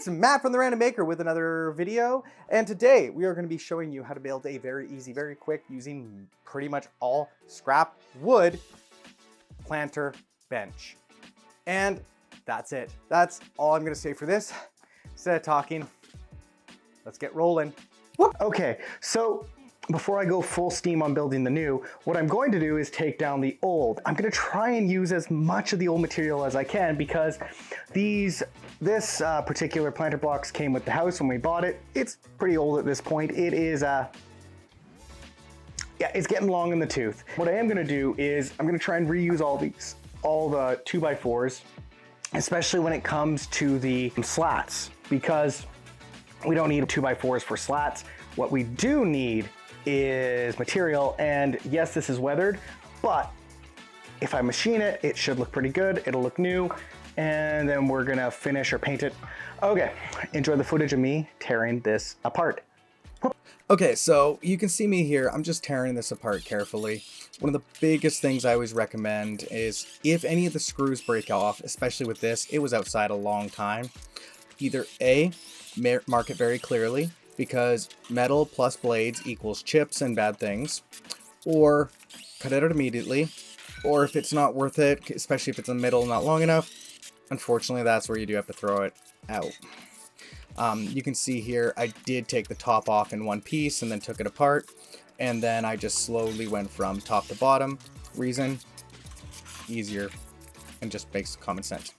It's Matt from The Random Maker with another video, and today we are going to be showing you how to build a very easy, very quick, using pretty much all scrap wood planter bench. And that's it. That's all I'm going to say for this. Instead of talking, let's get rolling. Okay, so before I go full steam on building the new, what I'm going to do is take down the old. I'm going to try and use as much of the old material as I can because this particular planter box came with the house when we bought it. It's pretty old at this point. It is, yeah, it's getting long in the tooth. What I am going to do is I'm going to try and reuse all the 2x4s, especially when it comes to the slats, because we don't need 2x4s for slats. What we do need is material, and yes, this is weathered, but if I machine it, it should look pretty good. It'll look new, and then we're gonna finish or paint it. Okay, enjoy the footage of me tearing this apart. Okay, so you can see me here. I'm just tearing this apart carefully. One of the biggest things I always recommend is if any of the screws break off, especially with this, it was outside a long time, either A, mark it very clearly, because metal plus blades equals chips and bad things, or cut it out immediately, or if it's not worth it, especially if it's in the middle not long enough, unfortunately that's where you do have to throw it out. You can see here I did take the top off in one piece and then took it apart, and then I just slowly went from top to bottom. Reason, easier, and just makes common sense.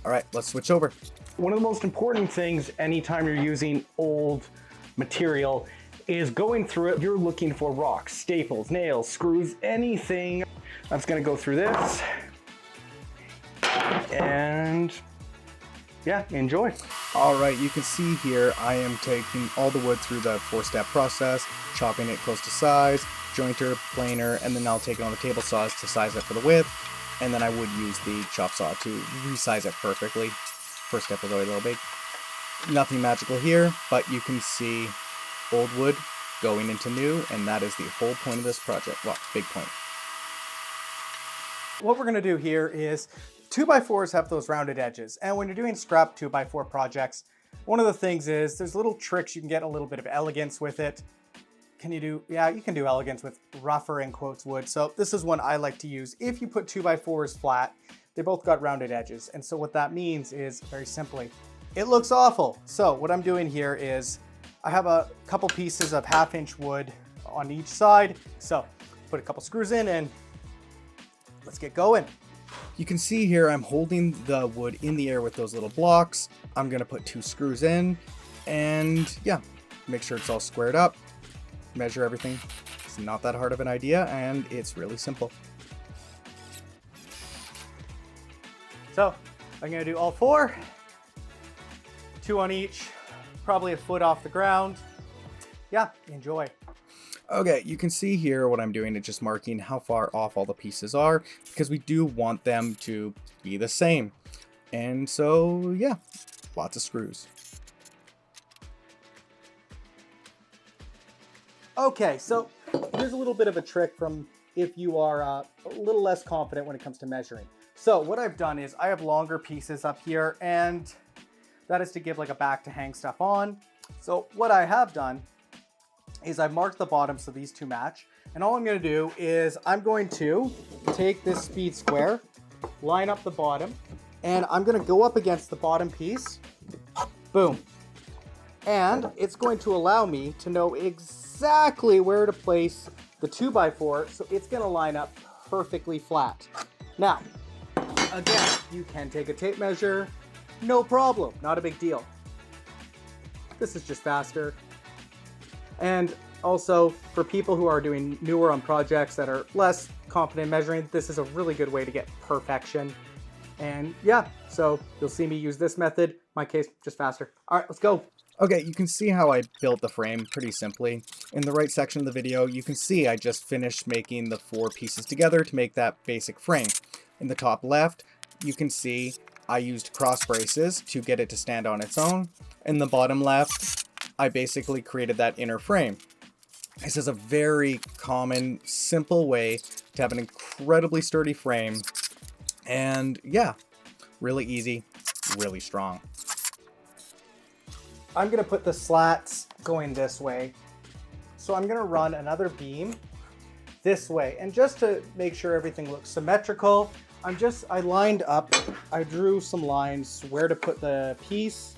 Alright, let's switch over. One of the most important things anytime you're using old material is going through it. You're looking for rocks, staples, nails, screws, anything. I'm just gonna go through this and yeah, enjoy. All right, you can see here I am taking all the wood through the 4-step process, chopping it close to size, jointer, planer, and then I'll take it on the table saws to size it for the width, and then I would use the chop saw to resize it perfectly. First step was always a little big. Nothing magical here, but you can see old wood going into new, and that is the whole point of this project. Well, big point. What we're gonna do here is 2x4s have those rounded edges, and when you're doing scrap 2x4 projects, one of the things is there's little tricks you can get a little bit of elegance with it. Yeah, you can do elegance with rougher in quotes wood. So this is one I like to use. If you put 2x4s flat, they both got rounded edges. And so what that means is, very simply, it looks awful. So what I'm doing here is I have a couple pieces of 1/2-inch wood on each side. So put a couple screws in and let's get going. You can see here I'm holding the wood in the air with those little blocks. I'm gonna put 2 screws in and yeah, make sure it's all squared up. Measure everything. It's not that hard of an idea and it's really simple. So I'm gonna do all 4, 2 on each, probably a foot off the ground. Yeah, enjoy. Okay, you can see here what I'm doing is just marking how far off all the pieces are because we do want them to be the same. And so yeah, lots of screws. Okay, so here's a little bit of a trick from if you are a little less confident when it comes to measuring. So what I've done is I have longer pieces up here, and that is to give like a back to hang stuff on. So what I have done is I've marked the bottom so these two match. And all I'm gonna do is I'm going to take this speed square, line up the bottom, and I'm gonna go up against the bottom piece, boom. And it's going to allow me to know exactly where to place the 2x4, so it's gonna line up perfectly flat. Now, again, you can take a tape measure, no problem, not a big deal. This is just faster. And also, for people who are doing newer on projects that are less confident in measuring, this is a really good way to get perfection. And yeah, so you'll see me use this method. My case, just faster. All right, let's go. Okay, you can see how I built the frame pretty simply. In the right section of the video, you can see I just finished making the 4 pieces together to make that basic frame. In the top left, you can see I used cross braces to get it to stand on its own. In the bottom left, I basically created that inner frame. This is a very common, simple way to have an incredibly sturdy frame. And yeah, really easy, really strong. I'm gonna put the slats going this way. So I'm gonna run another beam this way. And just to make sure everything looks symmetrical, I lined up, I drew some lines where to put the piece.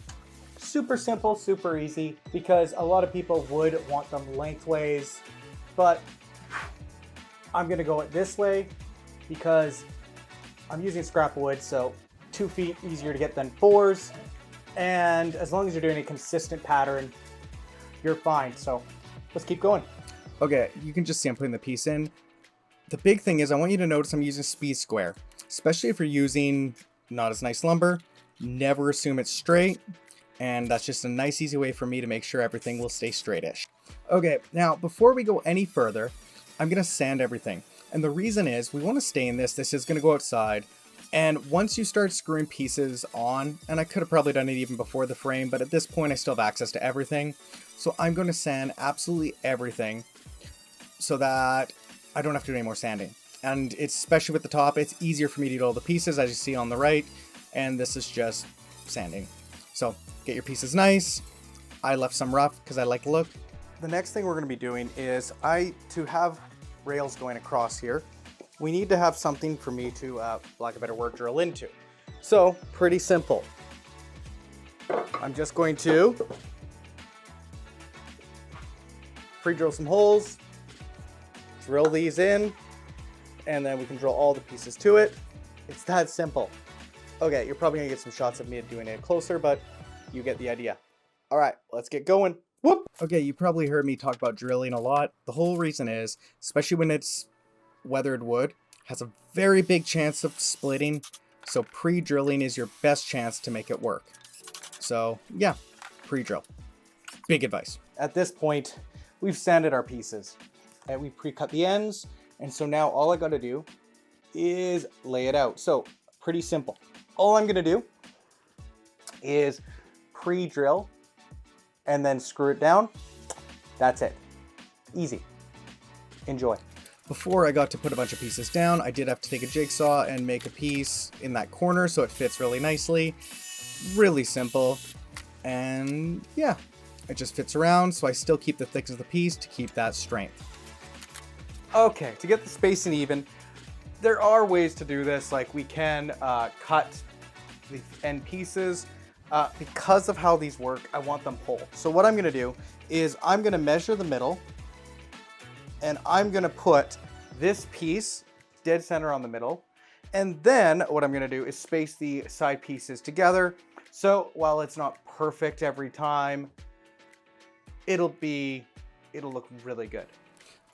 Super simple, super easy, because a lot of people would want them lengthways, but I'm gonna go it this way because I'm using scrap wood, so 2 feet easier to get than 4s. And as long as you're doing a consistent pattern, you're fine. So let's keep going. Okay, you can just see I'm putting the piece in. The big thing is I want you to notice I'm using speed square, especially if you're using not as nice lumber. Never assume it's straight, and that's just a nice easy way for me to make sure everything will stay straightish. Okay, now before we go any further, I'm gonna sand everything. And the reason is we want to stain this. This is gonna go outside. And once you start screwing pieces on, and I could have probably done it even before the frame, but at this point I still have access to everything. So I'm going to sand absolutely everything so that I don't have to do any more sanding. And it's, especially with the top, it's easier for me to do all the pieces as you see on the right. And this is just sanding. So get your pieces nice. I left some rough because I like the look. The next thing we're going to be doing is to have rails going across here, we need to have something for me to, lack of a better word, drill into. So pretty simple. I'm just going to pre-drill some holes, drill these in, and then we can drill all the pieces to it. It's that simple. Okay, you're probably gonna get some shots of me doing it closer, but you get the idea. All right, let's get going. Whoop. Okay, you probably heard me talk about drilling a lot. The whole reason is, especially when it's weathered wood, has a very big chance of splitting. So pre-drilling is your best chance to make it work. So yeah, pre-drill. Big advice. At this point, we've sanded our pieces and we pre-cut the ends. And so now all I gotta do is lay it out. So pretty simple. All I'm gonna do is pre-drill and then screw it down. That's it. Easy. Enjoy. Before I got to put a bunch of pieces down, I did have to take a jigsaw and make a piece in that corner so it fits really nicely. Really simple. And yeah, it just fits around, so I still keep the thickness of the piece to keep that strength. Okay, to get the spacing even, there are ways to do this. Like we can cut the end pieces. Because of how these work, I want them whole. So what I'm gonna do is I'm gonna measure the middle, and I'm gonna put this piece dead center on the middle. And then what I'm gonna do is space the side pieces together. So while it's not perfect every time, it'll look really good.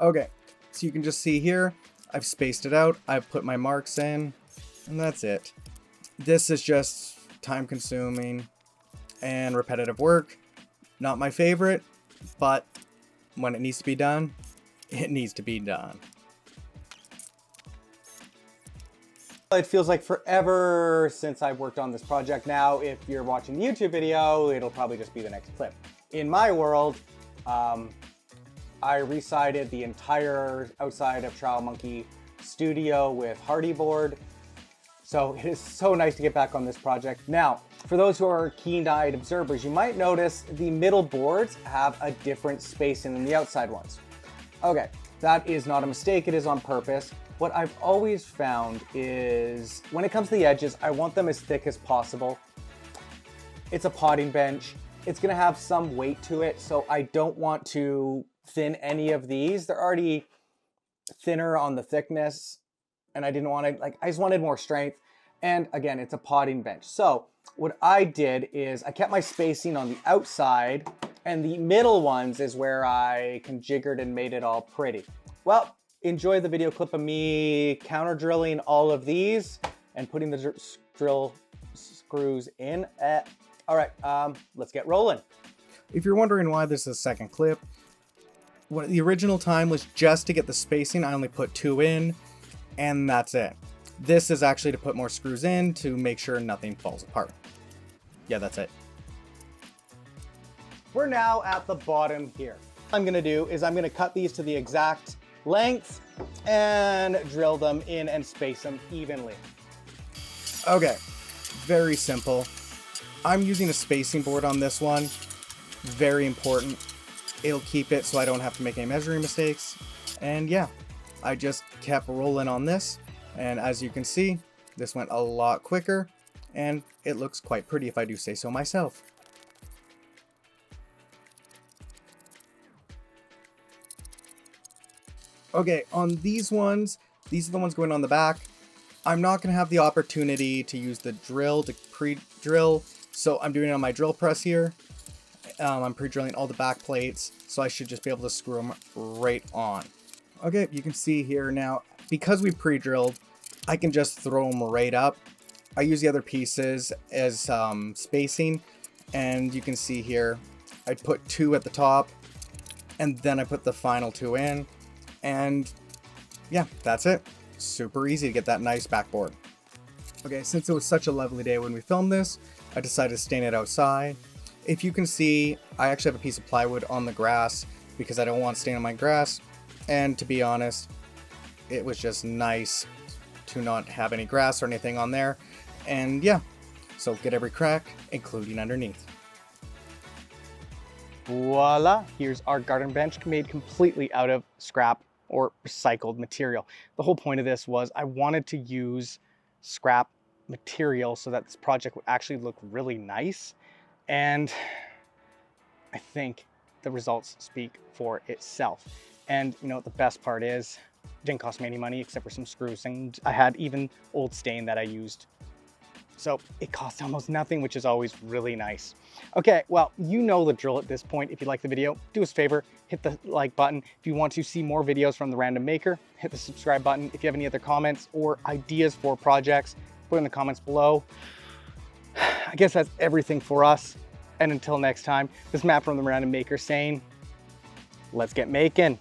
Okay, so you can just see here, I've spaced it out, I've put my marks in, and that's it. This is just time consuming and repetitive work. Not my favorite, but when it needs to be done, it needs to be done. It feels like forever since I've worked on this project now. If you're watching the YouTube video, it'll probably just be the next clip. In my world, I re-sided the entire outside of Trial Monkey studio with hardy board. So it is so nice to get back on this project. Now, for those who are keen-eyed observers, you might notice the middle boards have a different spacing than the outside ones. Okay, that is not a mistake, it is on purpose. What I've always found is when it comes to the edges, I want them as thick as possible. It's a potting bench. It's gonna have some weight to it, so I don't want to thin any of these. They're already thinner on the thickness, and I didn't want to, I just wanted more strength. And again, it's a potting bench. So what I did is I kept my spacing on the outside, and the middle ones is where I conjigured and made it all pretty. Well, enjoy the video clip of me counter drilling all of these and putting the drill screws in. All right, let's get rolling. If you're wondering why this is a second clip, when the original time was just to get the spacing, I only put 2 in, and that's it. This is actually to put more screws in to make sure nothing falls apart. Yeah, that's it. We're now at the bottom here. What I'm gonna do is I'm gonna cut these to the exact length and drill them in and space them evenly. Okay, very simple. I'm using a spacing board on this one. very important. It'll keep it so I don't have to make any measuring mistakes. And yeah, I just kept rolling on this, and as you can see, this went a lot quicker, and it looks quite pretty if I do say so myself. Okay, on these ones, these are the ones going on the back. I'm not going to have the opportunity to use the drill to pre-drill, so I'm doing it on my drill press here. I'm pre-drilling all the back plates, so I should just be able to screw them right on. Okay, you can see here now, because we pre-drilled, I can just throw them right up. I use the other pieces as spacing, and you can see here, I put 2 at the top, and then I put the final 2 in, and yeah, that's it. Super easy to get that nice backboard. Okay, since it was such a lovely day when we filmed this, I decided to stain it outside. If you can see, I actually have a piece of plywood on the grass because I don't want stain on my grass. And to be honest, it was just nice to not have any grass or anything on there. And yeah, so get every crack, including underneath. Voila, here's our garden bench made completely out of scrap or recycled material. The whole point of this was I wanted to use scrap material so that this project would actually look really nice. And I think the results speak for itself. And you know what the best part is? It didn't cost me any money except for some screws, and I had even old stain that I used. So it cost almost nothing, which is always really nice. Okay, well, you know the drill at this point. If you like the video, do us a favor, hit the like button. If you want to see more videos from The Random Maker, hit the subscribe button. If you have any other comments or ideas for projects, put in the comments below. I guess that's everything for us. And until next time, this is Matt from The Random Maker saying, let's get making.